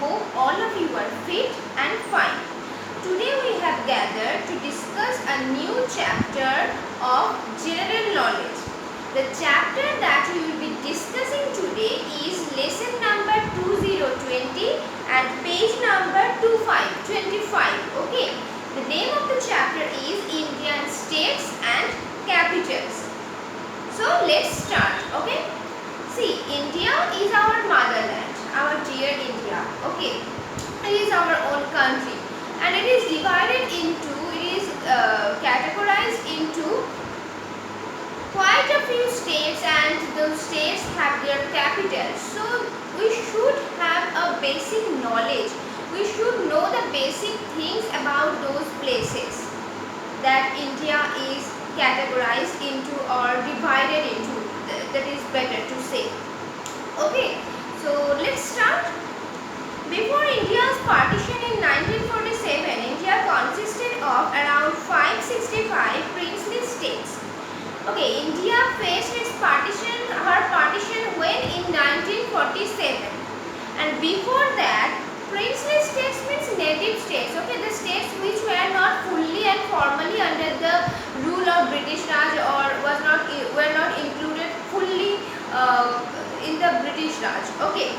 hope all of you are fit and fine. Today we have gathered to discuss a new chapter of general knowledge. The chapter that we will be discussing today is lesson number 2020 and page number 25. Okay. The name of the chapter is Indian States and Capitals. So let's start. Okay. See, India is our motherland, our dear India. Okay. It is our own country, and it is divided into, categorized into quite a few states, and those states have their capitals. So we should have a basic knowledge. We should know the basic things about those places that India is categorized into or divided into. That is better to say. Okay, so let's start. Before India's partition in 1947, India consisted of around 565 princely states. Okay, India faced her partition when in 1947, and before that, princely states means native states. Okay, the states which were not fully and formally under the rule of British Raj or were not included fully in the British Raj. Okay.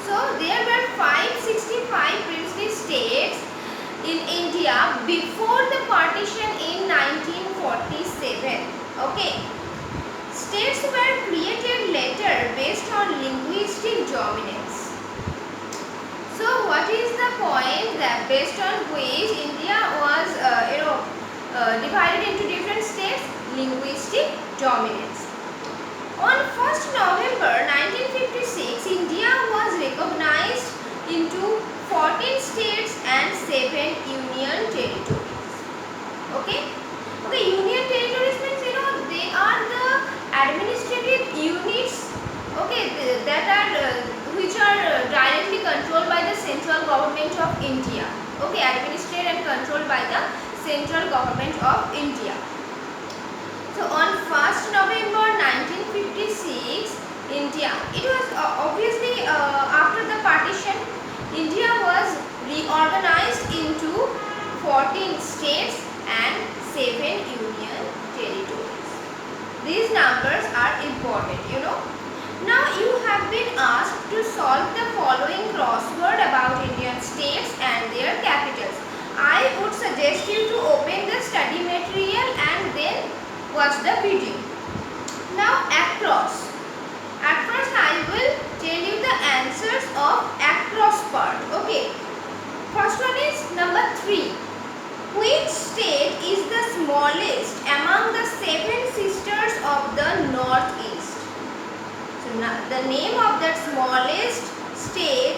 So there were 565 princely states in India before the partition in 1947. Okay. States were created later based on linguistic dominance. So what is the point that based on which India was divided into different states? Linguistic dominance. On 1st November 1956, India was recognized into 14 states and 7 union territories. Okay? Okay, union territories means they are the administrative units, okay, which are directly controlled by the central government of India. Okay, administered and controlled by the central government of India. So on 1st November 1956, India, it was obviously after the partition, India was reorganized into 14 states and 7 union territories. These numbers are important, Now you have been asked to solve the following crossword about Indian states and their capitals. I would suggest you to open the study material and then watch the video. Now across. At first I will tell you the answers of across part. Okay. First one is number 3. Which state is the smallest among the 7 sisters of the Northeast? So the name of that smallest state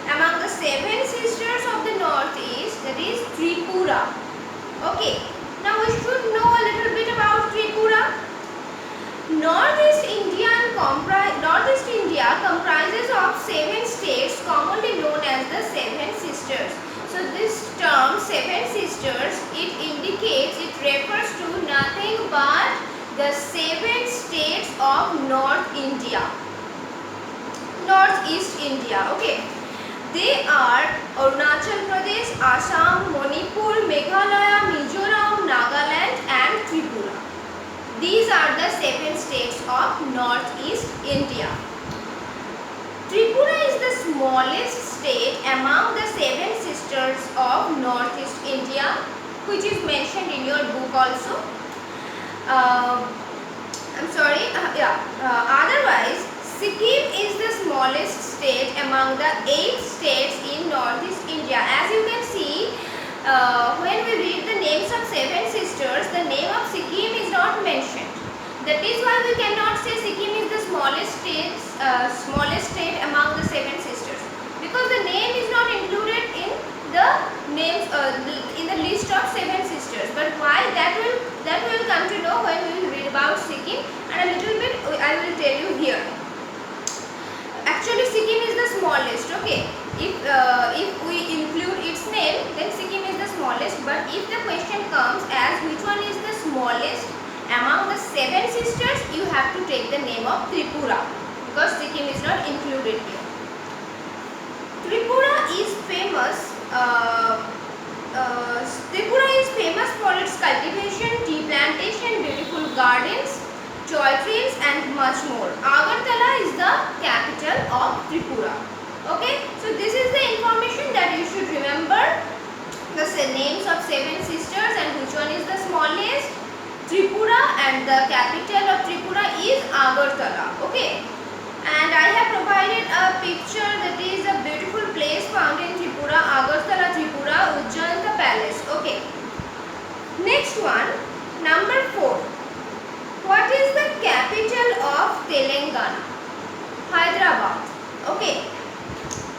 among the 7 sisters of the Northeast, that is Tripura. Okay. Now we should know a little bit about Tripura. Northeast India comprises of 7 states commonly known as the 7 sisters. So this term 7 sisters, it refers to nothing but the 7 states of Northeast India. Okay. They are Arunachal Pradesh, Assam, Manipur, Meghalaya, Mizoram, Nagaland and Tripura. These are the 7 states of Northeast India. Tripura is the smallest state among the 7 sisters of Northeast India, which is mentioned in your book also. Otherwise, Sikkim is the smallest state among the 8 states in Northeast India. As you can see, when we read the names of 7 sisters, the name of Sikkim is not mentioned. That is why we cannot say Sikkim is the smallest state among the 7 sisters, because the name is not included in the names in the list of 7 sisters. But why, that will come to know when we will read about Sikkim, and a little bit I will tell you here. Actually, Sikkim is the smallest. Okay, if we include its name, then Sikkim is the smallest. But if the question comes as which one is the smallest among the 7 sisters, you have to take the name of Tripura, because Sikkim is not included here. Tripura is famous. Tripura is famous for its cultivation, tea plantation, beautiful gardens, toy trains, and much more. Agartala is the capital of Tripura. Okay, so this is the information that you should remember. The names of 7 sisters and which one is the smallest? Tripura, and the capital of Tripura is Agartala. Okay, and I have provided a picture that is a beautiful place found in Tripura, Agartala, Tripura, Ujjanta Palace. Okay, next one, number 4. What is the capital of Telangana? Hyderabad. Okay,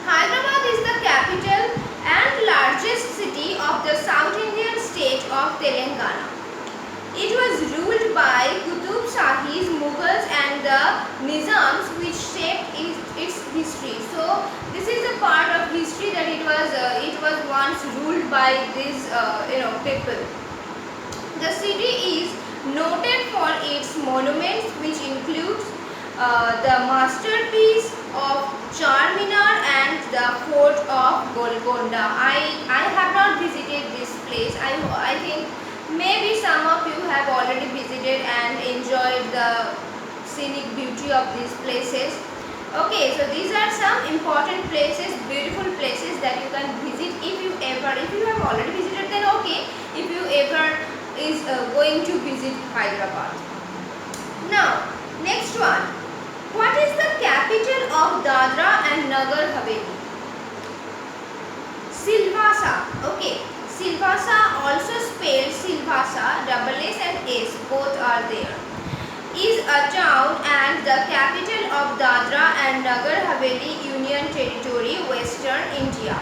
Hyderabad is the capital and largest city of the South Indian state of Telangana. It was ruled by Qutub Shahis, Mughals, and the Nizams, which shaped its history. So this is a part of history that it was once ruled by these people. The city is noted for its monuments, which includes the masterpiece of Charminar and the fort of Golconda. I have not visited this place. I think maybe some of you have already visited and enjoyed the scenic beauty of these places. Okay, so these are some important places, beautiful places that you can visit if you have already visited, then okay, if you ever is going to visit Hyderabad. Now, next one. What is the capital of Dadra and Nagar Haveli? Silvassa. Okay, Silvassa, also spelled Silvassa, double S and S, both are there, is a town and the capital of Dadra and Nagar Haveli Union Territory, Western India.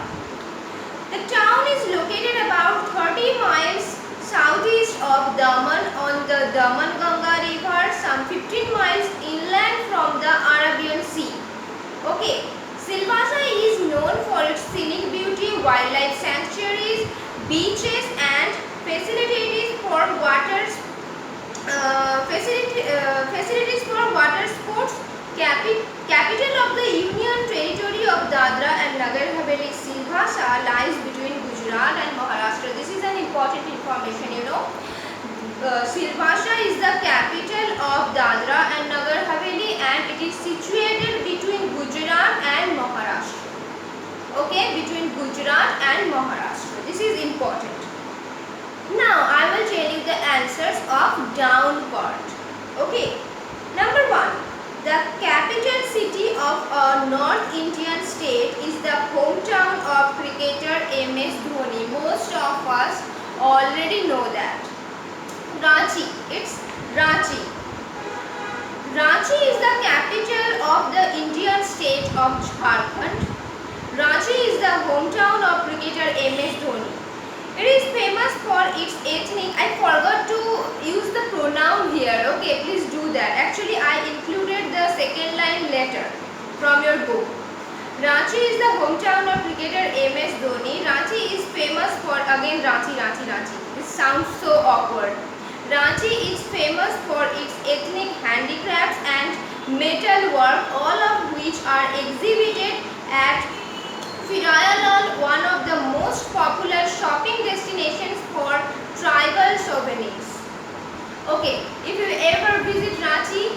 The town is located about 30 miles southeast of Daman on the Daman-Ganga river, some 15 miles inland from the Arabian Sea. Okay, Silvassa is known for its scenic beauty, wildlife sanctuaries, beaches, and facilities for water sports. Capital of the Union Territory of Dadra and Nagar Haveli, Silvassa, lies between Gujarat and Maharashtra. This is an important information, you know. Silvassa is the capital of Dadra and Nagar Haveli, and it is situated between Gujarat and Maharashtra. Okay, between Gujarat and Maharashtra. This is important. Now I will tell you the answers of down part. Okay, number 1. The capital city of a North Indian state is the hometown of cricketer MS Dhoni. Most of us already know that. Ranchi. It's Ranchi. Ranchi is the capital of the Indian state of Jharkhand. Ranchi is the hometown of cricketer MS Dhoni. It is famous for its ethnic. I forgot to use the pronoun here. Okay, please do that. Actually, I included the second line letter from your book. Ranchi is the hometown of cricketer MS Dhoni. Ranchi is famous for, again Ranchi. This sounds so awkward. Ranchi is famous for its ethnic handicrafts and metal work, all of which are exhibited at Firayalal, one of the most popular shopping destinations for tribal souvenirs. Okay, if you ever visit Ranchi,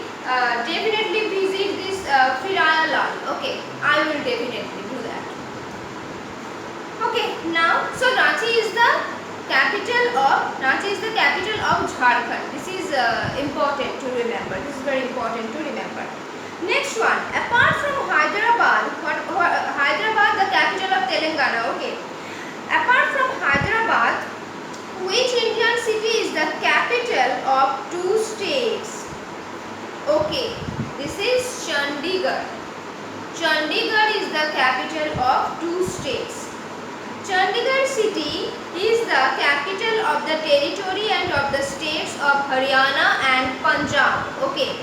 definitely visit this Firayalal. Okay, I will definitely do that. Okay, now so Ranchi is the capital of Jharkhand. This is important to remember. This is very important to remember. Next one, apart from Hyderabad, Hyderabad, the capital of Telangana. Okay, apart from Hyderabad, which Indian city is the capital of 2 states? Okay, this is Chandigarh. Chandigarh is the capital of 2 states. Chandigarh city is the capital of the territory and of the states of Haryana and Punjab. Okay.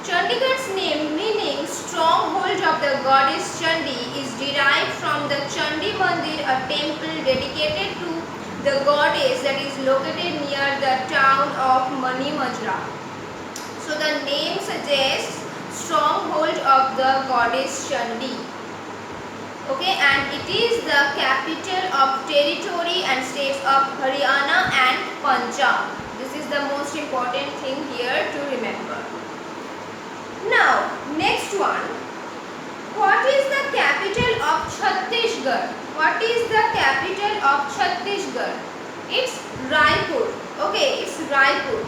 Chandigarh's name, meaning stronghold of the goddess Chandi, is derived from the Chandi Mandir, a temple dedicated to the goddess that is located near the town of Manimajra. So the name suggests stronghold of the goddess Chandi. Okay, and it is the capital of territory and states of Haryana and Punjab. This is the most important thing here to remember. Now, next one. What is the capital of Chhattisgarh? What is the capital of Chhattisgarh? It's Raipur. Okay, it's Raipur.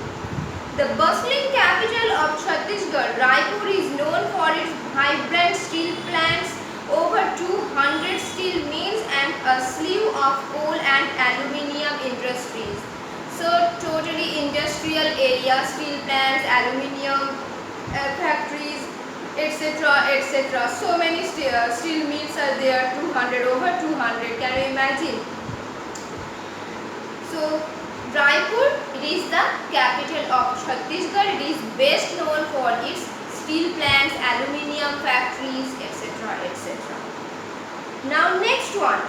The bustling capital of Chhattisgarh, Raipur is known for its vibrant steel plants, over 200 steel mills and a slew of coal and aluminium industries. So totally industrial area, steel plants, aluminium factories, etc., etc. So many steel mills are there, 200, over 200. Can you imagine? So Raipur, it is the capital of Chhattisgarh. It is best known for its steel plants, aluminium factories, etc., etc. Now next one.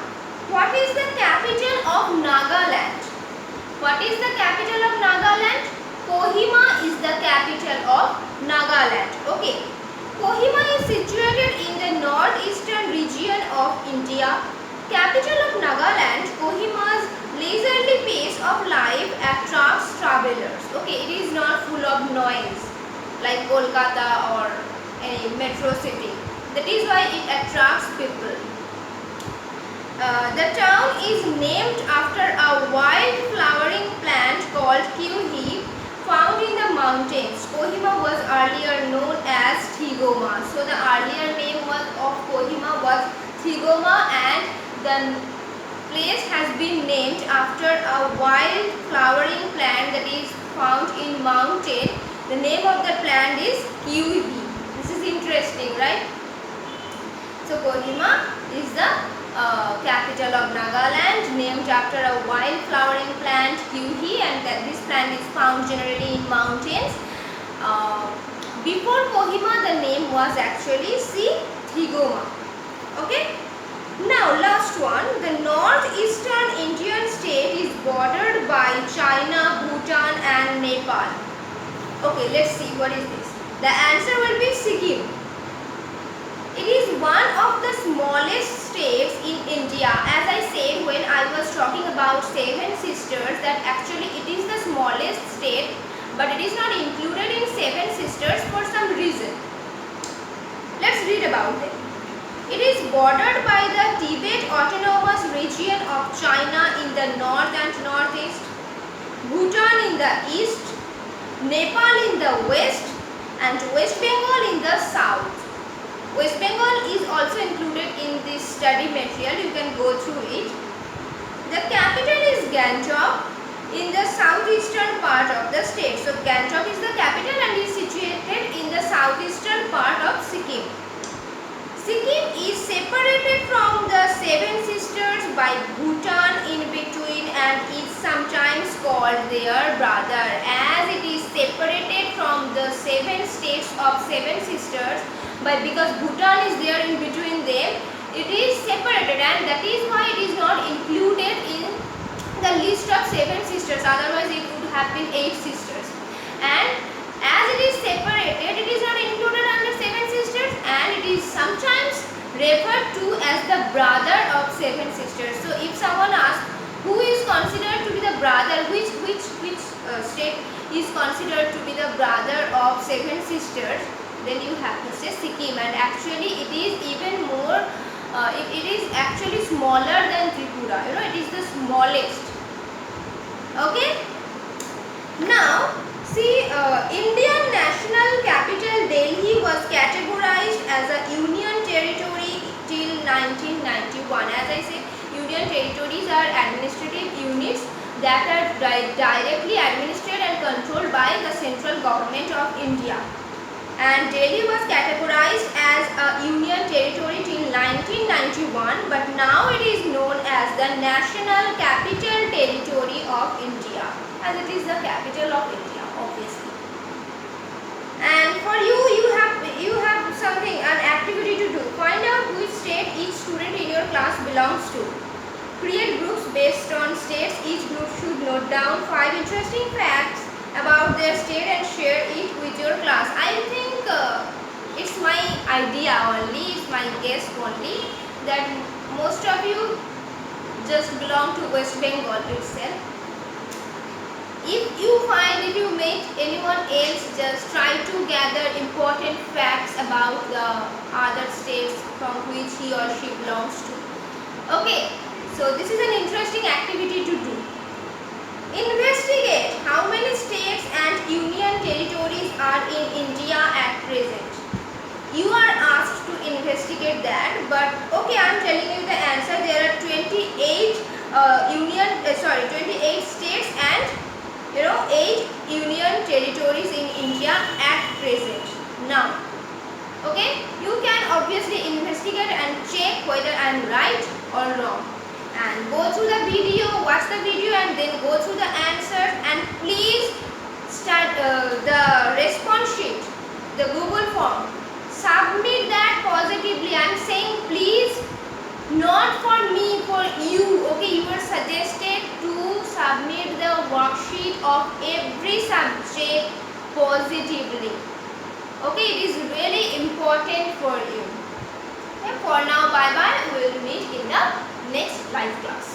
What is the capital of Nagaland? What is the capital of Nagaland? Kohima is the capital of Nagaland. Okay. Kohima is situated in the northeastern region of India. Capital of Nagaland, Kohima's leisurely pace of life attracts travelers. Okay, it is not full of noise like Kolkata or any metro city. That is why it attracts people. The town is named after a wild flowering plant called kiuhi found in the mountains. Kohima was earlier known as Thigoma. So the earlier name of Kohima was Thigoma, and the place has been named after a wild flowering plant that is found in mountain. The name of the plant is kiuhi. This is interesting, right? So Kohima is the capital of Nagaland, named after a wild flowering plant kiuhi, and that this plant is found generally in mountains. Before Kohima, the name was actually Thigoma. Okay. Now last one. The northeastern Indian state is bordered by China, Bhutan and Nepal. Okay, let's see what is this. The answer will be Sikkim. It is one of the smallest states in India. As I said when I was talking about Seven Sisters, that actually it is the smallest state, but it is not included in Seven Sisters for some reason. Let's read about it. It is bordered by the Tibet Autonomous Region of China in the north and northeast, Bhutan in the east, Nepal in the west, and West Bengal in the south. West Bengal is also included in this study material. You can go through it. The capital is Gangtok in the southeastern part of the state. So Gangtok is the capital and is situated in the southeastern part of Sikkim. Sikkim is separated from the Seven Sisters by Bhutan in between and is sometimes called their brother. As it is separated from the seven states of Seven Sisters, but because Bhutan is there in between them, it is separated, and that is why it is not included in the list of Seven Sisters. Otherwise it would have been 8 sisters. And as it is separated, it is not included under Seven Sisters, and it is sometimes referred to as the brother of Seven Sisters. So if someone asks who is considered to be the brother, which state is considered to be the brother of Seven Sisters, then you have to say Sikkim. And actually it is even more, it is actually smaller than Tripura. You know, it is the smallest. Okay. Now see, Indian national capital Delhi was categorized as a union territory till 1991. As I said, union territories are administrative units that are directly administered and controlled by the central government of India. And Delhi was categorized as a union territory till 1991, but now it is known as the National Capital Territory of India, as it is the capital of India, obviously. And for you have something, an activity to do. Find out which state each student in your class belongs to. Create groups based on states. Each group should note down 5 interesting facts about their state and share it with your class. I think it's my idea only, it's my guess only, that most of you just belong to West Bengal itself. If you meet anyone else, just try to gather important facts about the other states from which he or she belongs to. Okay, so this is an interesting activity to do. Investigate how many states and union territories are in India at present. You are asked to investigate that, but okay, I am telling you the answer. There are 28 28 states and 8 union territories in India at present now. Okay, you can obviously investigate and check whether I am right or wrong, and go through the video, watch the video, and then go through the answers, and please start the response sheet, the Google form. Submit that positively. I am saying please, not for me, for you. Okay, you are suggested to submit the worksheet of every subject positively. Okay, it is really important for you. Okay, for now, bye bye. We will meet in the next live class.